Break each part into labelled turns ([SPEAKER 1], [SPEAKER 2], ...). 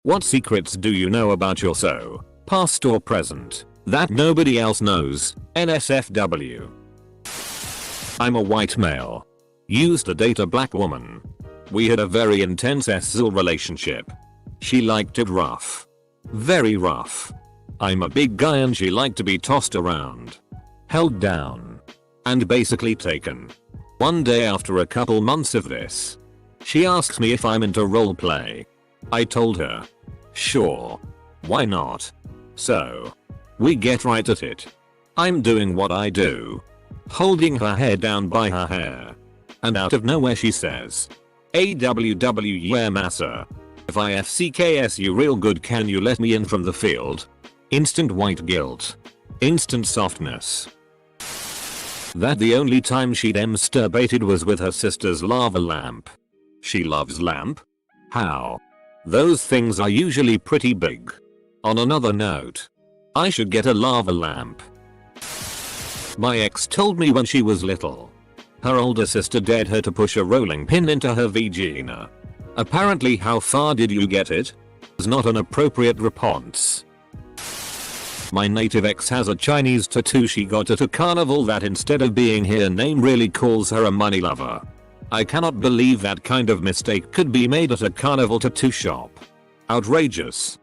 [SPEAKER 1] What secrets do you know about your so, past or present, that nobody else knows? NSFW. I'm a white male. Used to date a black woman. We had a very intense SZL relationship. She liked it rough. Very rough. I'm a big guy and she liked to be tossed around. Held down. And basically taken. One day after a couple months of this, she asks me if I'm into roleplay. I told her. Sure. Why not? So, we get right at it. I'm doing what I do. Holding her hair down by her hair. And out of nowhere she says, AWW yeah massa. If I FCKS you real good can you let me in from the field? Instant white guilt. Instant softness. That the only time she'd masturbated was with her sister's lava lamp. She loves lamp? How? Those things are usually pretty big. On another note, I should get a lava lamp. My ex told me when she was little, her older sister dared her to push a rolling pin into her vagina. Apparently how far did you get it? Was not an appropriate response. My native ex has a Chinese tattoo she got at a carnival that instead of being her name really calls her a money lover. I cannot believe that kind of mistake could be made at a carnival tattoo shop. Outrageous.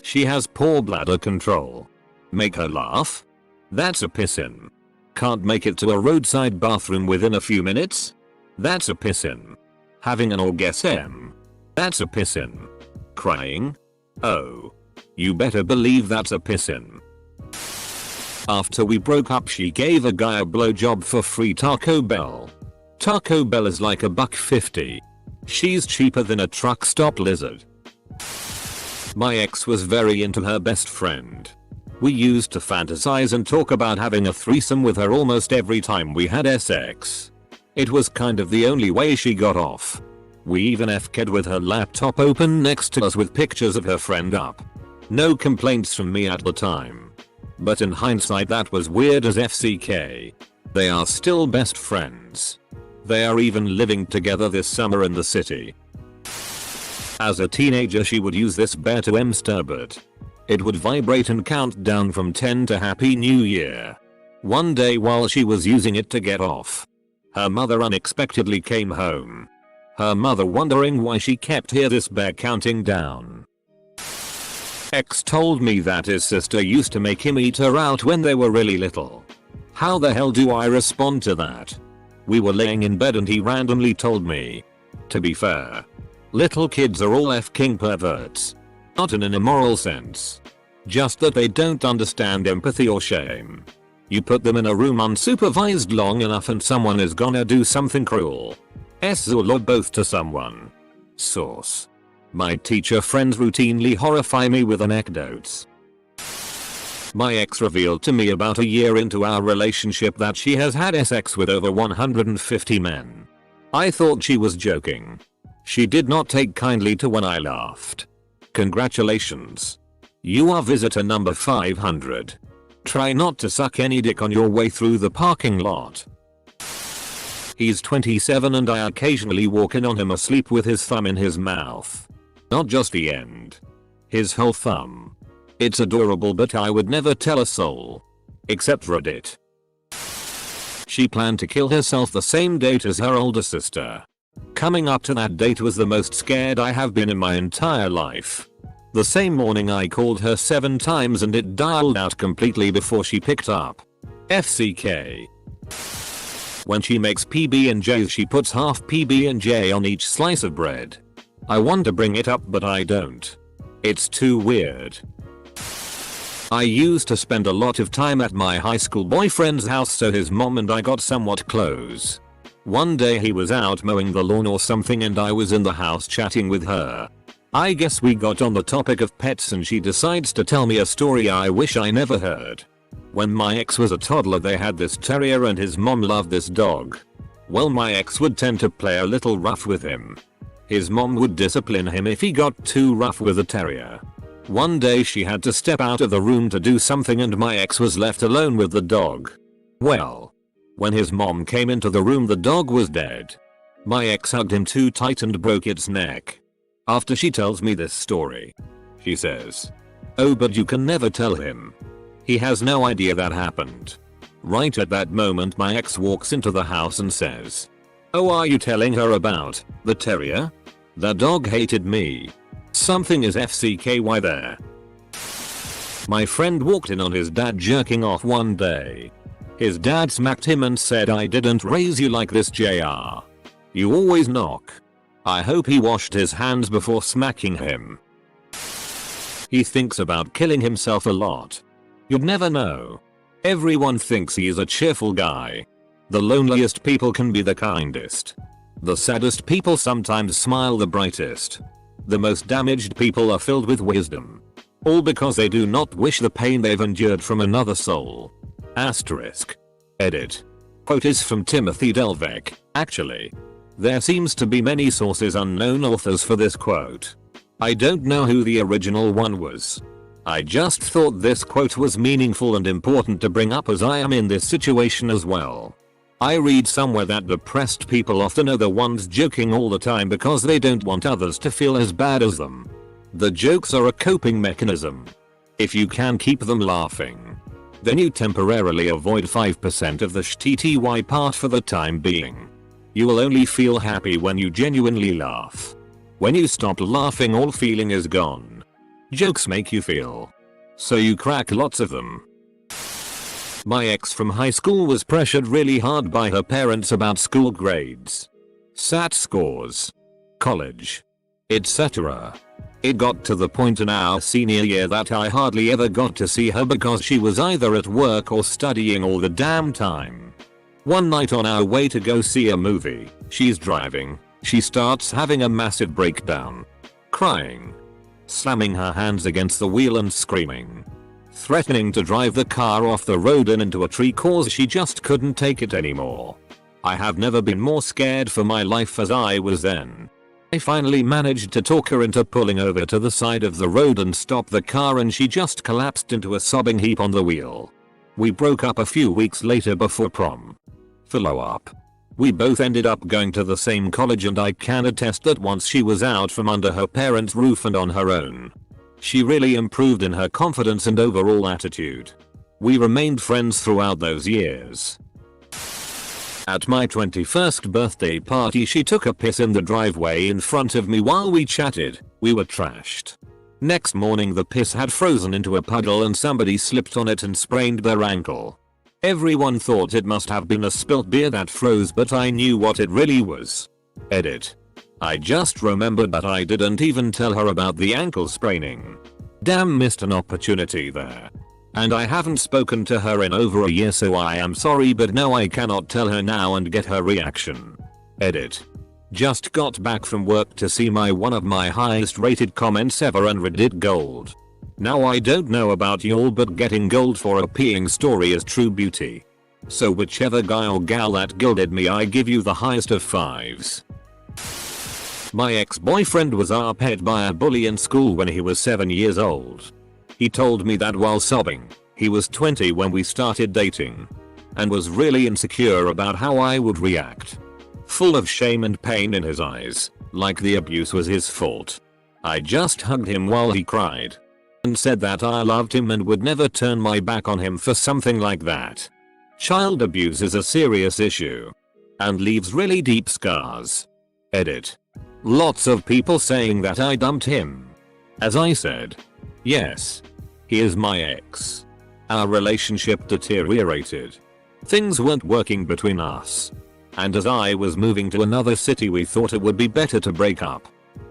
[SPEAKER 1] She has poor bladder control. Make her laugh? That's a pissin. Can't make it to a roadside bathroom within a few minutes? That's a pissin. Having an orgasm? That's a pissin. Crying? Oh. You better believe that's a pissin. After we broke up she gave a guy a blowjob for free. Taco Bell. Taco Bell is like $1.50. She's cheaper than a truck stop lizard. My ex was very into her best friend. We used to fantasize and talk about having a threesome with her almost every time we had sex. It was kind of the only way she got off. We even FK'd with her laptop open next to us with pictures of her friend up. No complaints from me at the time. But in hindsight that was weird as FCK. They are still best friends. They are even living together this summer in the city. As a teenager she would use this bear to masturbate. It would vibrate and count down from 10 to Happy New Year. One day while she was using it to get off, her mother unexpectedly came home. Her mother wondering why she kept hear this bear counting down. Ex told me that his sister used to make him eat her out when they were really little. How the hell do I respond to that? We were laying in bed and he randomly told me. To be fair, little kids are all f-king perverts. Not in an immoral sense. Just that they don't understand empathy or shame. You put them in a room unsupervised long enough and someone is gonna do something cruel. SZL or both to someone. Source. My teacher friends routinely horrify me with anecdotes. My ex revealed to me about a year into our relationship that she has had sex with over 150 men. I thought she was joking. She did not take kindly to when I laughed. Congratulations. You are visitor number 500. Try not to suck any dick on your way through the parking lot. He's 27 and I occasionally walk in on him asleep with his thumb in his mouth. Not just the end. His whole thumb. It's adorable but I would never tell a soul. Except Reddit. She planned to kill herself the same date as her older sister. Coming up to that date was the most scared I have been in my entire life. The same morning I called her 7 times and it dialed out completely before she picked up. FCK. When she makes PB&Js she puts half PB&J on each slice of bread. I want to bring it up but I don't. It's too weird. I used to spend a lot of time at my high school boyfriend's house so his mom and I got somewhat close. One day he was out mowing the lawn or something and I was in the house chatting with her. I guess we got on the topic of pets and she decides to tell me a story I wish I never heard. When my ex was a toddler they had this terrier and his mom loved this dog. Well my ex would tend to play a little rough with him. His mom would discipline him if he got too rough with the terrier. One day she had to step out of the room to do something and my ex was left alone with the dog. Well, when his mom came into the room the dog was dead. My ex hugged him too tight and broke its neck. After she tells me this story, she says, "Oh, but you can never tell him. He has no idea that happened." Right at that moment my ex walks into the house and says, "Oh, are you telling her about the terrier? The dog hated me. Something is FCKY there." My friend walked in on his dad jerking off one day. His dad smacked him and said, "I didn't raise you like this, JR. You always knock." I hope he washed his hands before smacking him. He thinks about killing himself a lot. You'd never know. Everyone thinks he is a cheerful guy. The loneliest people can be the kindest. The saddest people sometimes smile the brightest. The most damaged people are filled with wisdom. All because they do not wish the pain they've endured from another soul. Asterisk. Edit. Quote is from Timothy Delvec, actually. There seems to be many sources, unknown authors for this quote. I don't know who the original one was. I just thought this quote was meaningful and important to bring up as I am in this situation as well. I read somewhere that depressed people often are the ones joking all the time because they don't want others to feel as bad as them. The jokes are a coping mechanism. If you can keep them laughing, then you temporarily avoid 5% of the shitty part for the time being. You will only feel happy when you genuinely laugh. When you stop laughing, all feeling is gone. Jokes make you feel. So you crack lots of them. My ex from high school was pressured really hard by her parents about school grades, SAT scores, college, etc. It got to the point in our senior year that I hardly ever got to see her because she was either at work or studying all the damn time. One night on our way to go see a movie, she's driving, she starts having a massive breakdown. Crying. Slamming her hands against the wheel and screaming. Threatening to drive the car off the road and into a tree cause she just couldn't take it anymore. I have never been more scared for my life as I was then. I finally managed to talk her into pulling over to the side of the road and stop the car, and she just collapsed into a sobbing heap on the wheel. We broke up a few weeks later before prom. Follow up. We both ended up going to the same college, and I can attest that once she was out from under her parents' roof and on her own, she really improved in her confidence and overall attitude. We remained friends throughout those years. At my 21st birthday party, she took a piss in the driveway in front of me while we chatted. We were trashed. Next morning the piss had frozen into a puddle and somebody slipped on it and sprained their ankle. Everyone thought it must have been a spilt beer that froze, but I knew what it really was. Edit. I just remembered that I didn't even tell her about the ankle spraining. Damn, missed an opportunity there. And I haven't spoken to her in over a year, so I am sorry, but no, I cannot tell her now and get her reaction. Edit. Just got back from work to see one of my highest rated comments ever and read it gold. Now I don't know about y'all, but getting gold for a peeing story is true beauty. So whichever guy or gal that gilded me, I give you the highest of 5s. My ex-boyfriend was arped by a bully in school when he was 7 years old. He told me that while sobbing. He was 20 when we started dating, and was really insecure about how I would react. Full of shame and pain in his eyes, like the abuse was his fault. I just hugged him while he cried and said that I loved him and would never turn my back on him for something like that. Child abuse is a serious issue and leaves really deep scars. Edit. Lots of people saying that I dumped him. As I said, yes, he is my ex. Our relationship deteriorated. Things weren't working between us. And as I was moving to another city, we thought it would be better to break up.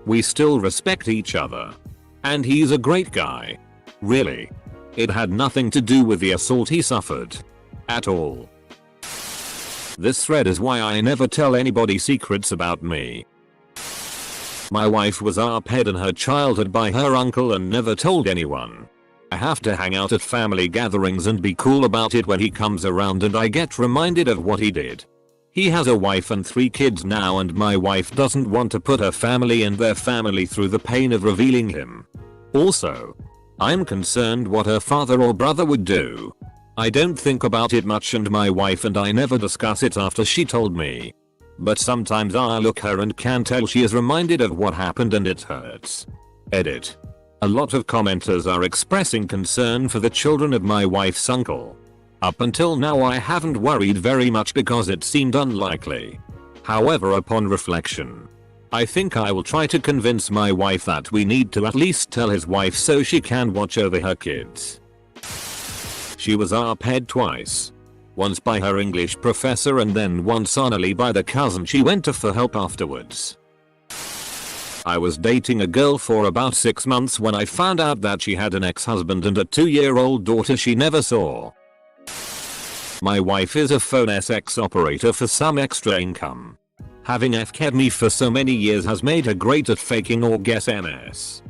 [SPEAKER 1] We still respect each other. And he's a great guy. Really. It had nothing to do with the assault he suffered. At all. This thread is why I never tell anybody secrets about me. My wife was arped in her childhood by her uncle and never told anyone. I have to hang out at family gatherings and be cool about it when he comes around, and I get reminded of what he did. He has a wife and 3 kids now, and my wife doesn't want to put her family and their family through the pain of revealing him. Also, I'm concerned what her father or brother would do. I don't think about it much, and my wife and I never discuss it after she told me. But sometimes I look her and can tell she is reminded of what happened and it hurts. Edit. A lot of commenters are expressing concern for the children of my wife's uncle. Up until now I haven't worried very much because it seemed unlikely. However, upon reflection, I think I will try to convince my wife that we need to at least tell his wife so she can watch over her kids. She was ARPed twice. Once by her English professor and then once honestly by the cousin she went to for help afterwards. I was dating a girl for about 6 months when I found out that she had an ex-husband and a 2-year-old daughter she never saw. My wife is a phone SX operator for some extra income. Having FK'd me for so many years has made her great at faking or guess MS.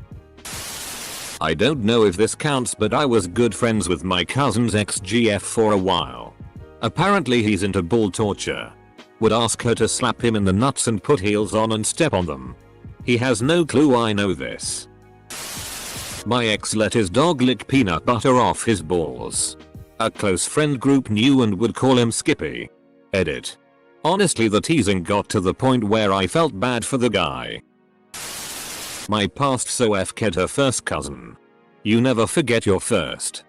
[SPEAKER 1] I don't know if this counts, but I was good friends with my cousin's ex-GF for a while. Apparently he's into bull torture. Would ask her to slap him in the nuts and put heels on and step on them. He has no clue I know this. My ex let his dog lick peanut butter off his balls. A close friend group knew and would call him Skippy. Edit. Honestly, the teasing got to the point where I felt bad for the guy. My past so FK'd her first cousin. You never forget your first.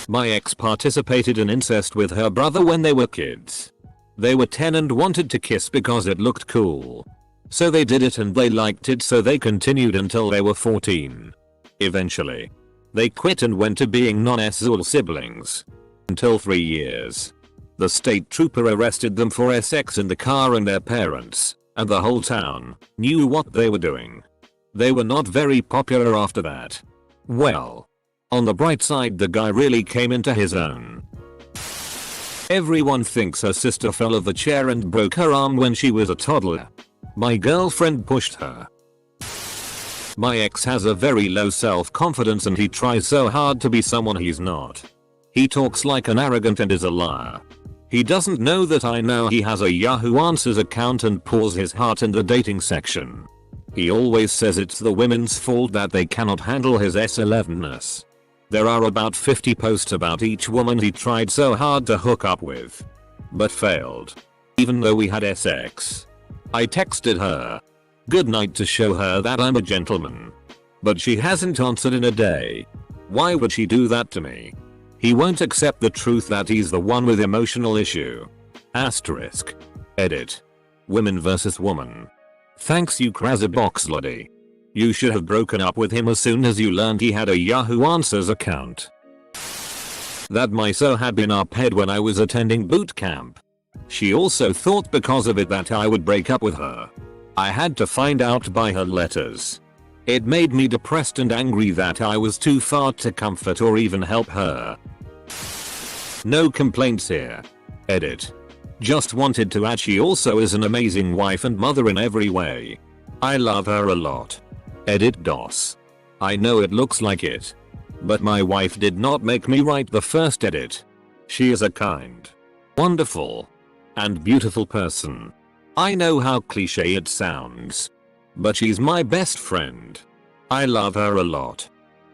[SPEAKER 1] My ex participated in incest with her brother when they were kids. They were 10 and wanted to kiss because it looked cool. So they did it and they liked it, so they continued until they were 14. Eventually, they quit and went to being non-SZUL siblings. Until 3 years. The state trooper arrested them for sex in the car and their parents, and the whole town, knew what they were doing. They were not very popular after that. Well, on the bright side, the guy really came into his own. Everyone thinks her sister fell off the chair and broke her arm when she was a toddler. My girlfriend pushed her. My ex has a very low self-confidence and he tries so hard to be someone he's not. He talks like an arrogant and is a liar. He doesn't know that I know he has a Yahoo Answers account and pours his heart in the dating section. He always says it's the women's fault that they cannot handle his S11ness. There are about 50 posts about each woman he tried so hard to hook up with. But failed. Even though we had sex. I texted her good night to show her that I'm a gentleman. But she hasn't answered in a day. Why would she do that to me? He won't accept the truth that he's the one with emotional issue. Asterisk. Edit. Women versus woman. Thanks you Krasaboxlody. You should have broken up with him as soon as you learned he had a Yahoo Answers account. That Miso had been ARPed when I was attending boot camp. She also thought because of it that I would break up with her. I had to find out by her letters. It made me depressed and angry that I was too far to comfort or even help her. No complaints here. Edit. Just wanted to add she also is an amazing wife and mother in every way. I love her a lot. Edit DOS. I know it looks like it. But my wife did not make me write the first edit. She is a kind, wonderful, and beautiful person. I know how cliche it sounds. But she's my best friend. I love her a lot.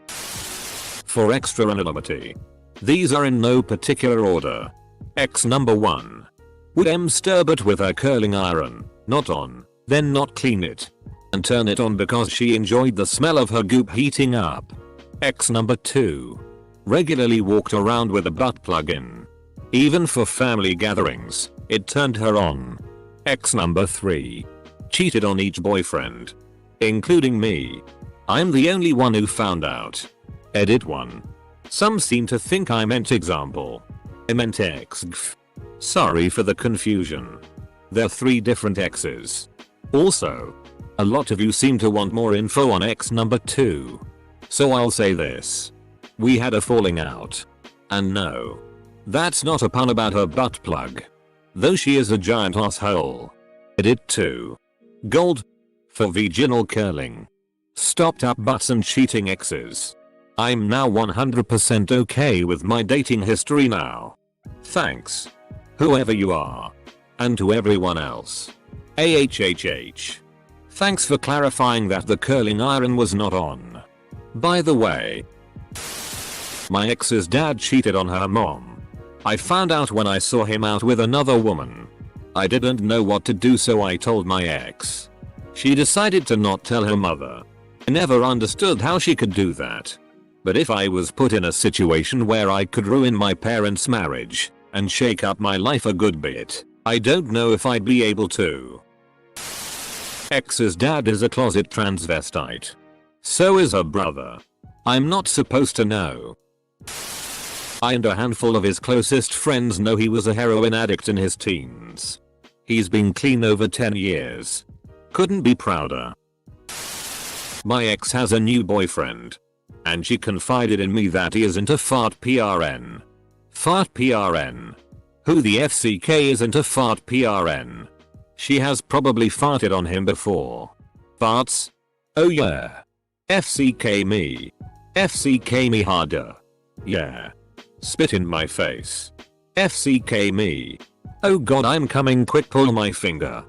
[SPEAKER 1] For extra anonymity. These are in no particular order. X number 1. Would stir but with her curling iron, not on, then not clean it. And turn it on because she enjoyed the smell of her goop heating up. X number 2. Regularly walked around with a butt plug in. Even for family gatherings, it turned her on. X number 3. Cheated on each boyfriend. Including me. I'm the only one who found out. Edit 1. Some seem to think I meant example. I meant exgf. Sorry for the confusion. There are 3 different X's. Also, a lot of you seem to want more info on X number 2. So I'll say this. We had a falling out. And no. That's not a pun about her butt plug. Though she is a giant asshole. Edit 2. Gold. For vaginal curling. Stopped up butts and cheating exes. I'm now 100% okay with my dating history now. Thanks. Whoever you are. And to everyone else. AHHH. Thanks for clarifying that the curling iron was not on. By the way. My ex's dad cheated on her mom. I found out when I saw him out with another woman. I didn't know what to do, so I told my ex. She decided to not tell her mother. I never understood how she could do that. But if I was put in a situation where I could ruin my parents' marriage and shake up my life a good bit, I don't know if I'd be able to. Ex's dad is a closet transvestite. So is her brother. I'm not supposed to know. I and a handful of his closest friends know he was a heroin addict in his teens. He's been clean over 10 years. Couldn't be prouder. My ex has a new boyfriend. And she confided in me that he is into fart PRN. Fart PRN. Who the FCK is into fart PRN? She has probably farted on him before. Farts? Oh yeah. FCK me. FCK me harder. Yeah. Spit in my face. FCK me. Oh god, I'm coming, quick, pull my finger.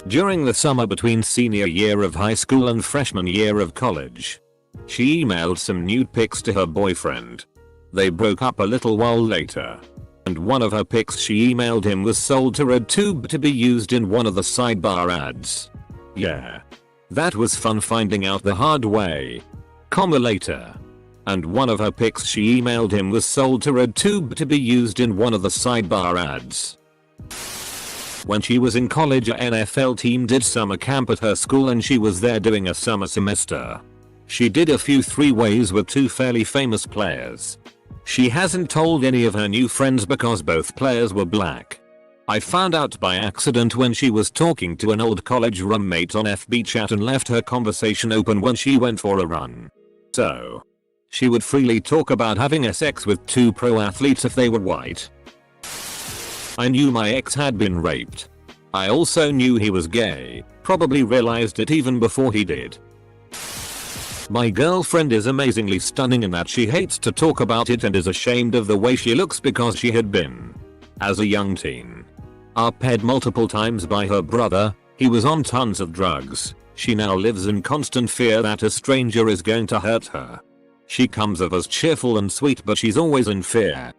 [SPEAKER 1] During the summer between senior year of high school and freshman year of college, she emailed some nude pics to her boyfriend. They broke up a little while later. And one of her pics she emailed him was sold to RedTube to be used in one of the sidebar ads. Yeah. That was fun finding out the hard way. Comma later. And one of her pics she emailed him was sold to RedTube to be used in one of the sidebar ads. When she was in college, a NFL team did summer camp at her school and she was there doing a summer semester. She did a few three-ways with two fairly famous players. She hasn't told any of her new friends because both players were black. I found out by accident when she was talking to an old college roommate on FB chat and left her conversation open when she went for a run. So, she would freely talk about having sex with two pro athletes if they were white. I knew my ex had been raped. I also knew he was gay, probably realized it even before he did. My girlfriend is amazingly stunning in that she hates to talk about it and is ashamed of the way she looks because she had been, as a young teen, RP'd multiple times by her brother. He was on tons of drugs. She now lives in constant fear that a stranger is going to hurt her. She comes off as cheerful and sweet, but she's always in fear.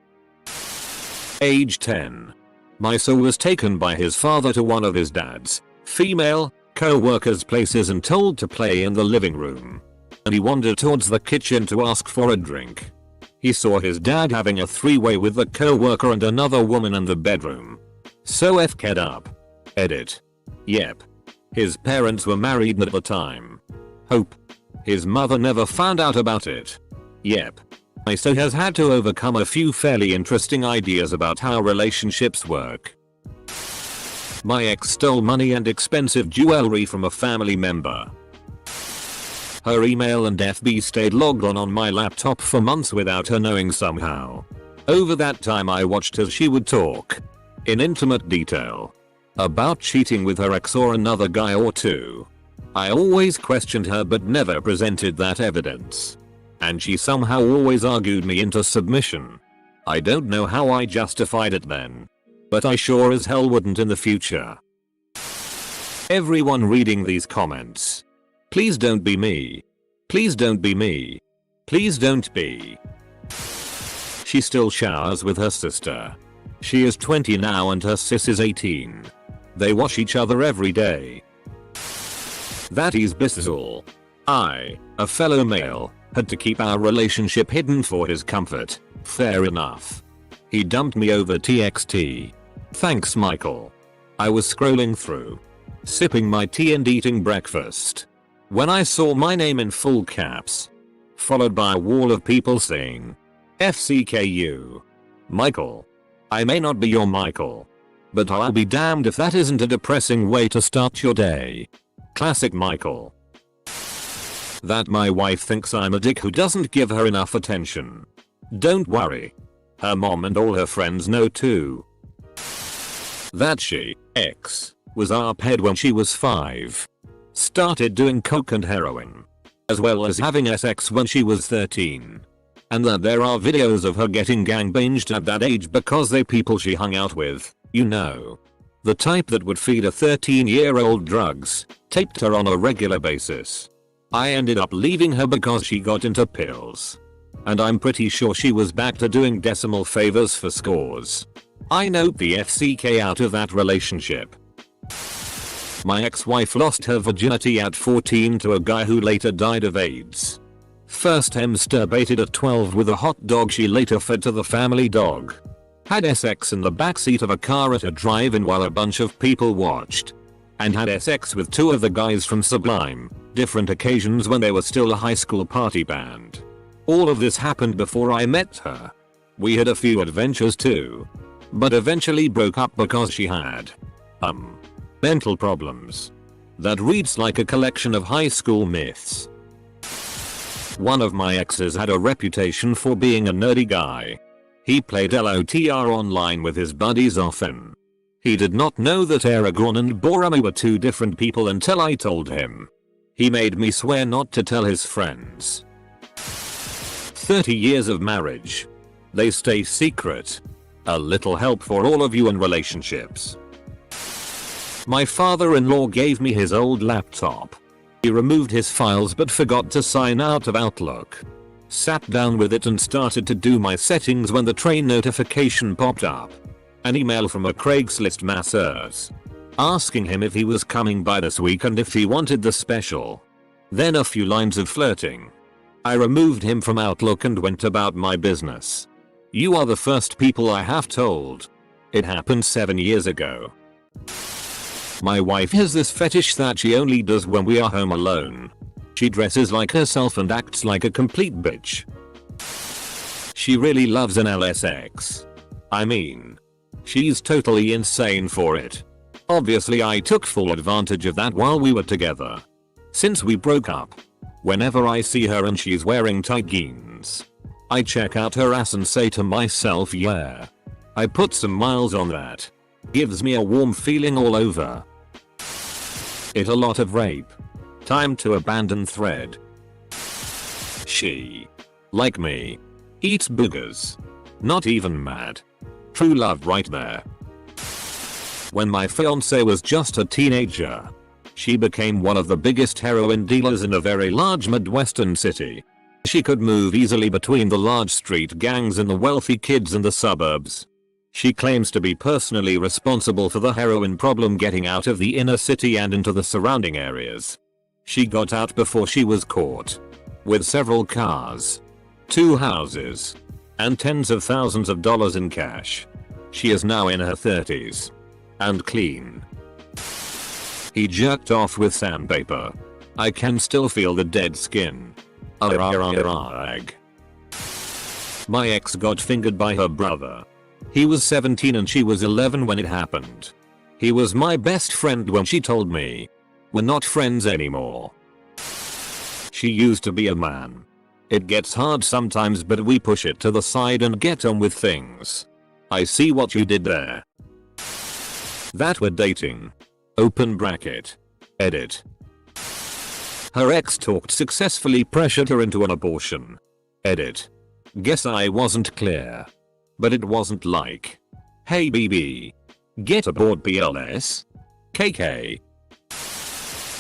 [SPEAKER 1] Age 10. My son was taken by his father to one of his dad's female co-workers' places and told to play in the living room. And he wandered towards the kitchen to ask for a drink. He saw his dad having a three-way with the co-worker and another woman in the bedroom. So F-ked up. Edit. Yep. His parents were married at the time. Hope. His mother never found out about it. Yep. My son has had to overcome a few fairly interesting ideas about how relationships work. My ex stole money and expensive jewelry from a family member. Her email and FB stayed logged on my laptop for months without her knowing somehow. Over that time I watched as she would talk, in intimate detail, about cheating with her ex or another guy or two. I always questioned her but never presented that evidence. And she somehow always argued me into submission. I don't know how I justified it then. But I sure as hell wouldn't in the future. Everyone reading these comments, please don't be me. Please don't be me. Please don't be. She still showers with her sister. She is 20 now and her sis is 18. They wash each other every day. That is bizarre. I, a fellow male, had to keep our relationship hidden for his comfort. Fair enough. He dumped me over TXT. Thanks, Michael. I was scrolling through, sipping my tea and eating breakfast, when I saw my name in full caps, followed by a wall of people saying, FCKU. Michael. I may not be your Michael, but I'll be damned if that isn't a depressing way to start your day. Classic Michael. That my wife thinks I'm a dick who doesn't give her enough attention. Don't worry. Her mom and all her friends know too. That she, ex, was RP'd when she was 5. Started doing coke and heroin, as well as having sex when she was 13. And that there are videos of her getting gangbanged at that age because they people she hung out with, you know. The type that would feed a 13-year-old drugs, taped her on a regular basis. I ended up leaving her because she got into pills. And I'm pretty sure she was back to doing decimal favors for scores. I noped the FCK out of that relationship. My ex-wife lost her virginity at 14 to a guy who later died of AIDS. First masturbated at 12 with a hot dog she later fed to the family dog. Had sex in the backseat of a car at a drive-in while a bunch of people watched. And had sex with 2 of the guys from Sublime, different occasions when they were still a high school party band. All of this happened before I met her. We had a few adventures too. But eventually broke up because she had mental problems. That reads like a collection of high school myths. One of my exes had a reputation for being a nerdy guy. He played LOTR online with his buddies often. He did not know that Aragorn and Boromir were 2 different people until I told him. He made me swear not to tell his friends. 30 years of marriage. They stay secret. A little help for all of you in relationships. My father-in-law gave me his old laptop. He removed his files but forgot to sign out of Outlook. Sat down with it and started to do my settings when the train notification popped up. An email from a Craigslist masseuse. Asking him if he was coming by this week and if he wanted the special. Then a few lines of flirting. I removed him from Outlook and went about my business. You are the first people I have told. It happened 7 years ago. My wife has this fetish that she only does when we are home alone. She dresses like herself and acts like a complete bitch. She really loves an LSX. I mean, she's totally insane for it. Obviously I took full advantage of that while we were together. Since we broke up, whenever I see her and she's wearing tight jeans, I check out her ass and say to myself, yeah. I put some miles on that. Gives me a warm feeling all over. It a lot of rape. Time to abandon thread. She, like me, eats boogers. Not even mad. True love right there. When my fiancée was just a teenager, she became one of the biggest heroin dealers in a very large Midwestern city. She could move easily between the large street gangs and the wealthy kids in the suburbs. She claims to be personally responsible for the heroin problem getting out of the inner city and into the surrounding areas. She got out before she was caught. With several cars, 2 houses, and tens of thousands of dollars in cash. She is now in her 30s. And clean. He jerked off with sandpaper. I can still feel the dead skin. My ex got fingered by her brother. He was 17 and she was 11 when it happened. He was my best friend when she told me. We're not friends anymore. She used to be a man. It gets hard sometimes but we push it to the side and get on with things. I see what you did there. That we're dating. Open bracket. Edit. Her ex talked successfully pressured her into an abortion. Edit. Guess I wasn't clear. But it wasn't like, hey BB. Get aboard BLS? KK.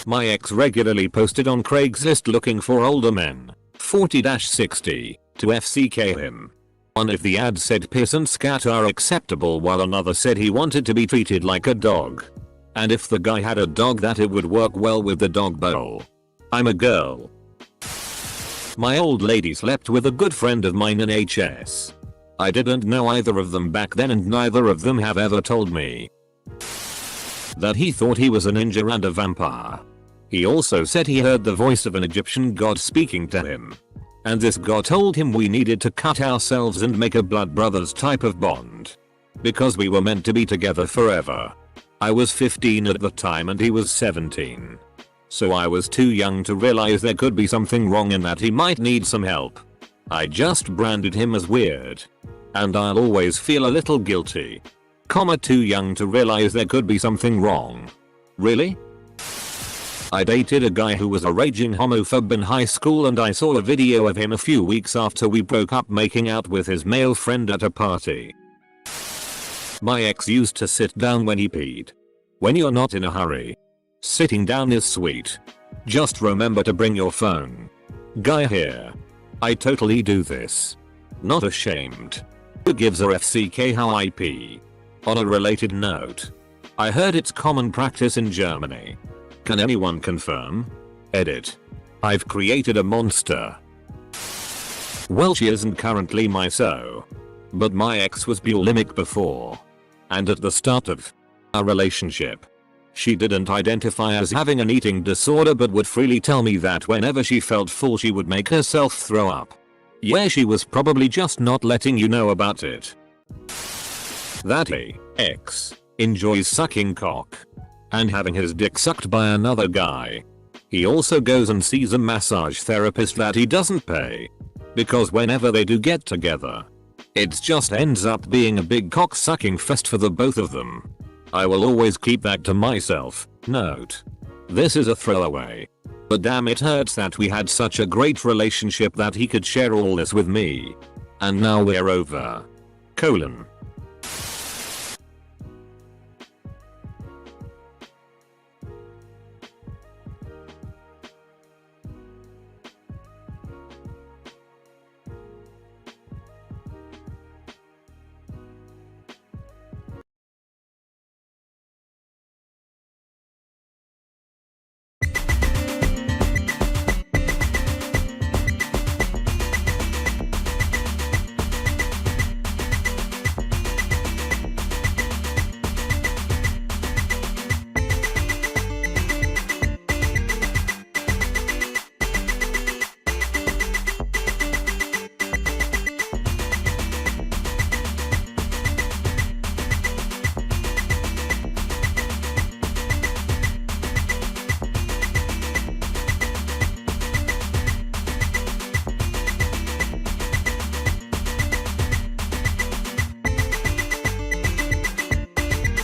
[SPEAKER 1] My ex regularly posted on Craigslist looking for older men, 40-60, to FCK him. One of the ads said piss and scat are acceptable while another said he wanted to be treated like a dog. And if the guy had a dog that it would work well with the dog bowl. I'm a girl. My old lady slept with a good friend of mine in HS. I didn't know either of them back then and neither of them have ever told me that he thought he was a ninja and a vampire. He also said he heard the voice of an Egyptian god speaking to him. And this god told him we needed to cut ourselves and make a blood brothers type of bond. Because we were meant to be together forever. I was 15 at the time and he was 17. So I was too young to realize there could be something wrong and that he might need some help. I just branded him as weird. And I'll always feel a little guilty. Too young to realize there could be something wrong. Really? I dated a guy who was a raging homophobe in high school and I saw a video of him a few weeks after we broke up making out with his male friend at a party. My ex used to sit down when he peed. When you're not in a hurry. Sitting down is sweet. Just remember to bring your phone. Guy here. I totally do this. Not ashamed. Who gives a FCK how I pee? On a related note, I heard it's common practice in Germany. Can anyone confirm? Edit. I've created a monster. Well, she isn't currently my so. But my ex was bulimic before. And at the start of our relationship, she didn't identify as having an eating disorder but would freely tell me that whenever she felt full she would make herself throw up. Yeah, she was probably just not letting you know about it. That ex enjoys sucking cock and having his dick sucked by another guy. He also goes and sees a massage therapist that he doesn't pay. Because whenever they do get together, it just ends up being a big cock sucking fest for the both of them. I will always keep that to myself. Note. This is a throwaway. But damn, it hurts that we had such a great relationship that he could share all this with me. And now we're over. Colon.